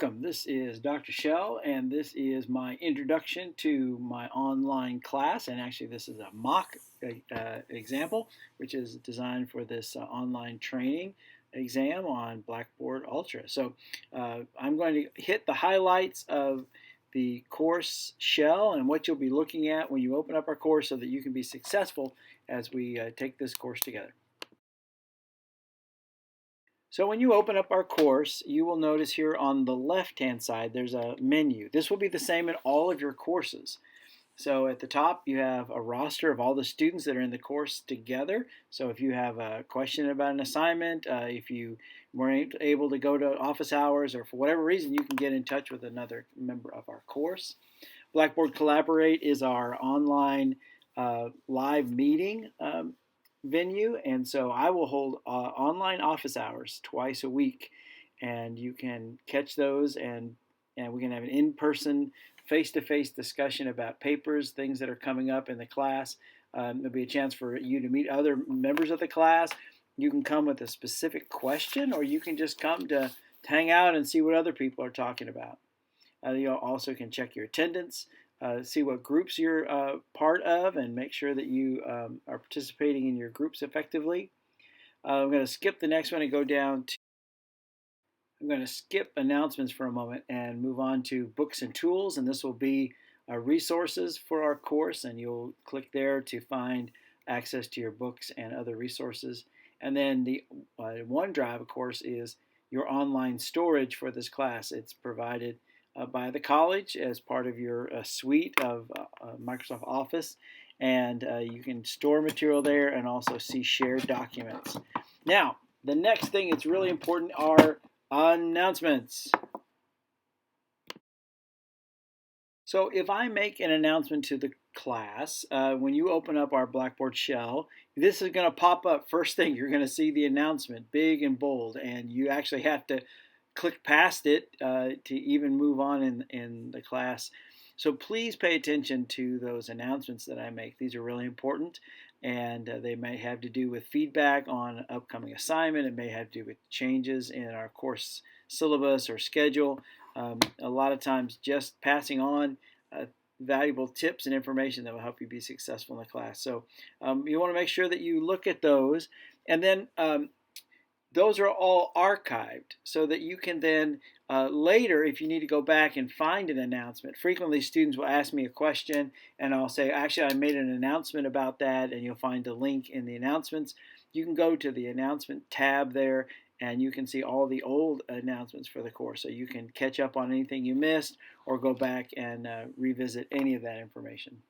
Welcome. This is Dr. Shell, and this is my introduction to my online class. And actually, this is a mock example, which is designed for this online training exam on Blackboard Ultra. So I'm going to hit the highlights of the course shell and what you'll be looking at when you open up our course so that you can be successful as we take this course together. So when you open up our course, you will notice here on the left-hand side, there's a menu. This will be the same in all of your courses. So at the top, you have a roster of all the students that are in the course together. So if you have a question about an assignment, if you weren't able to go to office hours, or for whatever reason, you can get in touch with another member of our course. Blackboard Collaborate is our online live meeting venue, and so I will hold online office hours twice a week, and you can catch those, and we can have an in-person, face-to-face discussion about papers, things that are coming up in the class. There'll be a chance for you to meet other members of the class. You can come with a specific question, or you can just come to hang out and see what other people are talking about. You also can check your attendance, see what groups you're part of, and make sure that you are participating in your groups effectively. I'm going to skip the next one and go down to, I'm going to skip announcements for a moment and move on to books and tools, and this will be resources for our course, and you'll click there to find access to your books and other resources. And then the OneDrive, of course, is your online storage for this class. It's provided by the college as part of your suite of Microsoft Office, and you can store material there and also see shared documents. Now, the next thing that's really important are announcements. So if I make an announcement to the class, when you open up our Blackboard shell, this is going to pop up first thing. You're going to see the announcement, big and bold, and you actually have to click past it to even move on in the class. So please pay attention to those announcements that I make. These are really important, and they may have to do with feedback on an upcoming assignment. It may have to do with changes in our course syllabus or schedule. A lot of times just passing on valuable tips and information that will help you be successful in the class. So you want to make sure that you look at those, and then those are all archived so that you can then later, if you need to go back and find an announcement. Frequently students will ask me a question and I'll say, actually I made an announcement about that, and you'll find a link in the announcements. You can go to the announcement tab there and you can see all the old announcements for the course, so you can catch up on anything you missed or go back and revisit any of that information.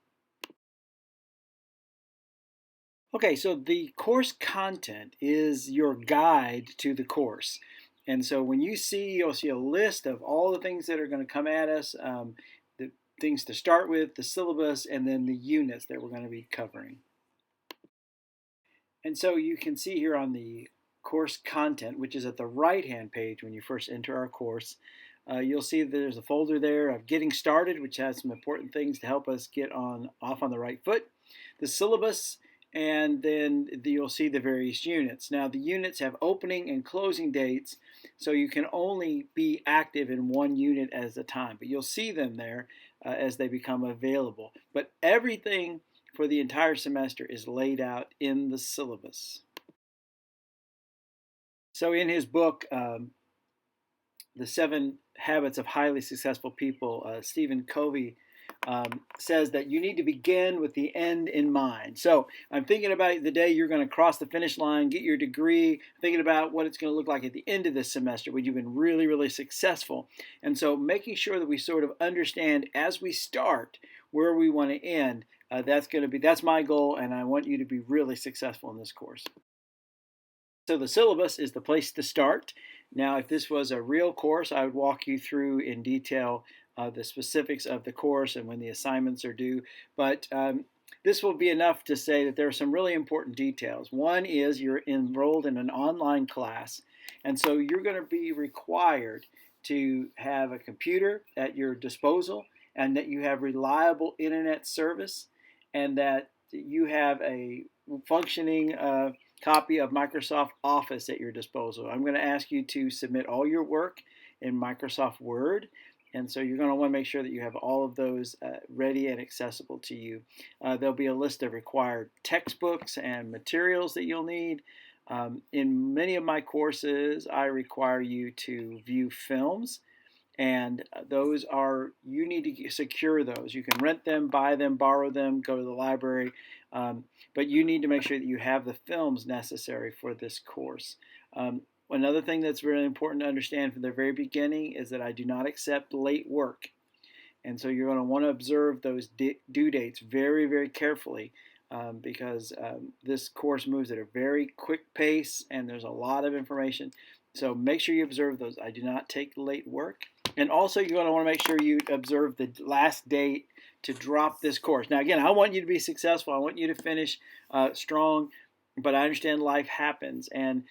Okay, so the course content is your guide to the course. And so when you'll see a list of all the things that are going to come at us, the things to start with, the syllabus, and then the units that we're going to be covering. And so you can see here on the course content, which is at the right-hand page when you first enter our course, you'll see that there's a folder there of Getting Started, which has some important things to help us get off on the right foot. The syllabus, and then you'll see the various units. Now the units have opening and closing dates, so you can only be active in one unit at a time, but you'll see them there as they become available. But everything for the entire semester is laid out in the syllabus. So in his book, The 7 Habits of Highly Successful People, Stephen Covey says that you need to begin with the end in mind. So I'm thinking about the day you're going to cross the finish line, get your degree, thinking about what it's going to look like at the end of this semester when you've been really, really successful. And so making sure that we sort of understand as we start where we want to end, that's my goal, and I want you to be really successful in this course. So the syllabus is the place to start. Now, if this was a real course, I would walk you through in detail the specifics of the course and when the assignments are due. But this will be enough to say that there are some really important details. One is you're enrolled in an online class, and so you're going to be required to have a computer at your disposal, and that you have reliable internet service, and that you have a functioning copy of Microsoft Office at your disposal. I'm going to ask you to submit all your work in Microsoft Word. And so you're going to want to make sure that you have all of those ready and accessible to you. There'll be a list of required textbooks and materials that you'll need. In many of my courses, I require you to view films, and those are, you need to secure those. You can rent them, buy them, borrow them, go to the library, but you need to make sure that you have the films necessary for this course. Another thing that's really important to understand from the very beginning is that I do not accept late work. And so you're going to want to observe those due dates very, very carefully, because this course moves at a very quick pace and there's a lot of information. So make sure you observe those. I do not take late work. And also you're going to want to make sure you observe the last date to drop this course. Now again, I want you to be successful. I want you to finish strong, but I understand life happens. And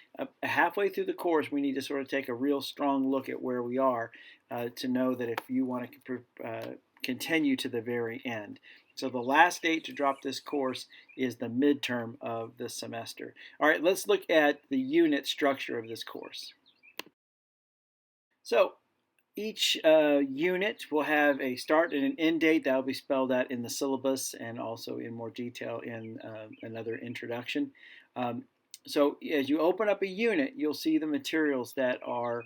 halfway through the course, we need to sort of take a real strong look at where we are to know that if you want to continue to the very end. So the last date to drop this course is the midterm of the semester. All right, let's look at the unit structure of this course. So each unit will have a start and an end date that will be spelled out in the syllabus and also in more detail in another introduction. So as you open up a unit, you'll see the materials that are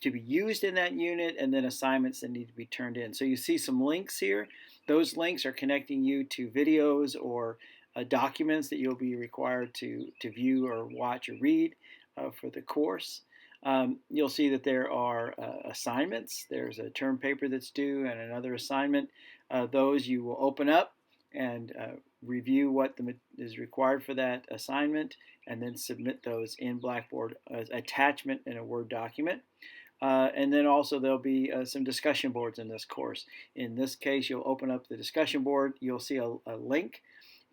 to be used in that unit, and then assignments that need to be turned in. So you see some links here. Those links are connecting you to videos or documents that you'll be required to view or watch or read for the course. You'll see that there are assignments. There's a term paper that's due and another assignment. Those you will open up and review what is required for that assignment, and then submit those in Blackboard as attachment in a Word document. And then also there'll be some discussion boards in this course. In this case, you'll open up the discussion board. You'll see a link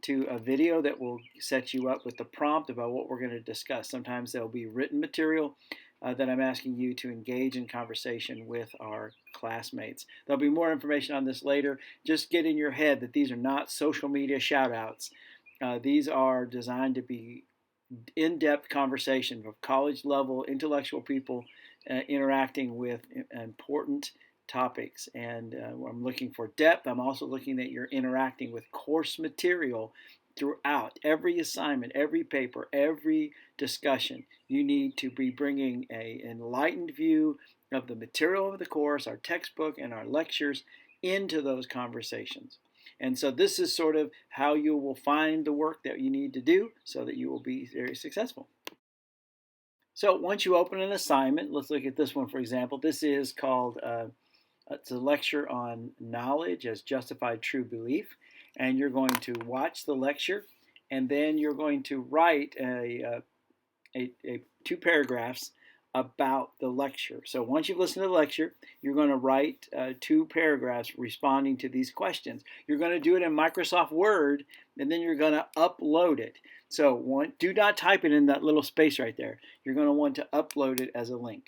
to a video that will set you up with the prompt about what we're going to discuss. Sometimes there'll be written material that I'm asking you to engage in conversation with our classmates. There'll be more information on this later. Just get in your head that these are not social media shout-outs. These are designed to be in-depth conversation of college-level intellectual people interacting with important topics. And I'm looking for depth. I'm also looking that you're interacting with course material throughout every assignment, every paper, every discussion. You need to be bringing an enlightened view of the material of the course, our textbook, and our lectures into those conversations. And so this is sort of how you will find the work that you need to do so that you will be very successful. So once you open an assignment, let's look at this one for example. This is called, it's a lecture on knowledge as justified true belief. And you're going to watch the lecture, and then you're going to write two paragraphs about the lecture. So once you've listened to the lecture, you're going to write 2 paragraphs responding to these questions. You're going to do it in Microsoft Word, and then you're going to upload it. So do not type it in that little space right there. You're going to want to upload it as a link.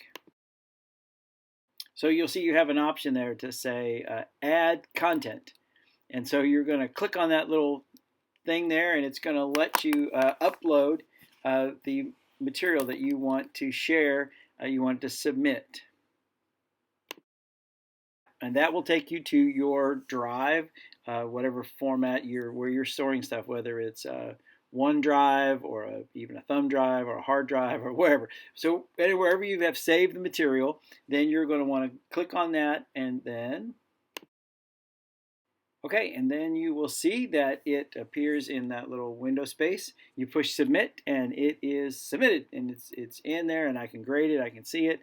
So you'll see you have an option there to say add content. And so you're going to click on that little thing there, and it's going to let you upload the material that you want to share, you want to submit. And that will take you to your drive, whatever format where you're storing stuff, whether it's OneDrive or even a thumb drive or a hard drive or wherever. So wherever you have saved the material, then you're going to want to click on that, and then okay, and then you will see that it appears in that little window space. You push submit, and it is submitted, and it's in there, and I can grade it, I can see it.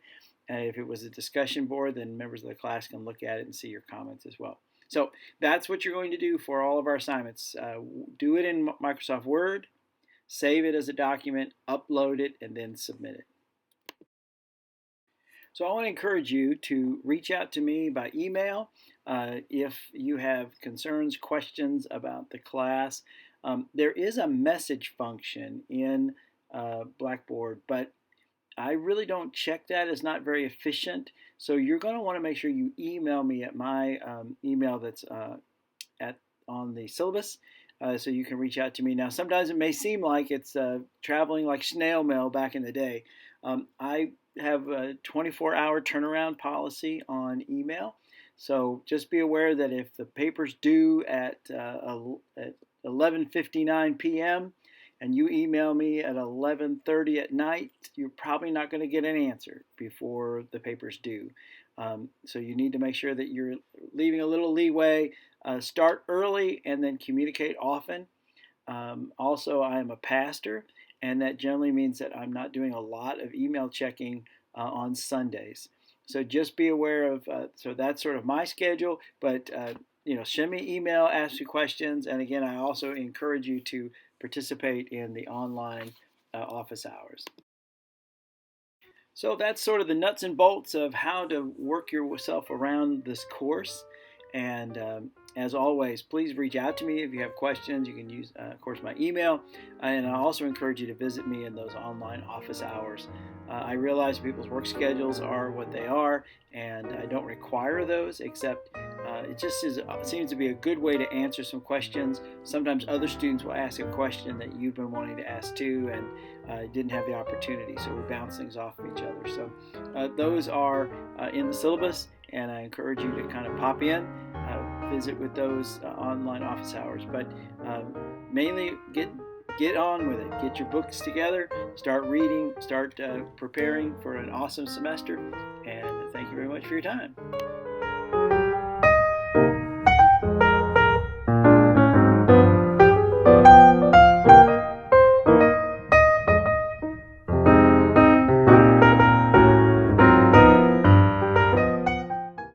If it was a discussion board, then members of the class can look at it and see your comments as well. So that's what you're going to do for all of our assignments. Do it in Microsoft Word, save it as a document, upload it, and then submit it. So I want to encourage you to reach out to me by email if you have concerns, questions about the class. There is a message function in Blackboard, but I really don't check that. It's not very efficient. So you're going to want to make sure you email me at my email that's on the syllabus. so you can reach out to me. Now, sometimes it may seem like it's traveling like snail mail back in the day. I have a 24-hour turnaround policy on email. So just be aware that if the paper's due at 11:59 p.m. and you email me at 11:30 at night, you're probably not going to get an answer before the paper's due. So you need to make sure that you're leaving a little leeway. Start early and then communicate often. Also, I am a pastor, and that generally means that I'm not doing a lot of email checking on Sundays. So just be aware of, so that's sort of my schedule, but send me email, ask me questions, and again, I also encourage you to participate in the online office hours. So that's sort of the nuts and bolts of how to work yourself around this course. And as always, please reach out to me if you have questions. You can use, of course, my email. And I also encourage you to visit me in those online office hours. I realize people's work schedules are what they are, and I don't require those, except it just seems to be a good way to answer some questions. Sometimes other students will ask a question that you've been wanting to ask too, and didn't have the opportunity, so we bounce things off of each other. So those are in the syllabus, and I encourage you to kind of pop in, visit with those online office hours. But mainly get on with it. Get your books together, start reading, start preparing for an awesome semester, and thank you very much for your time.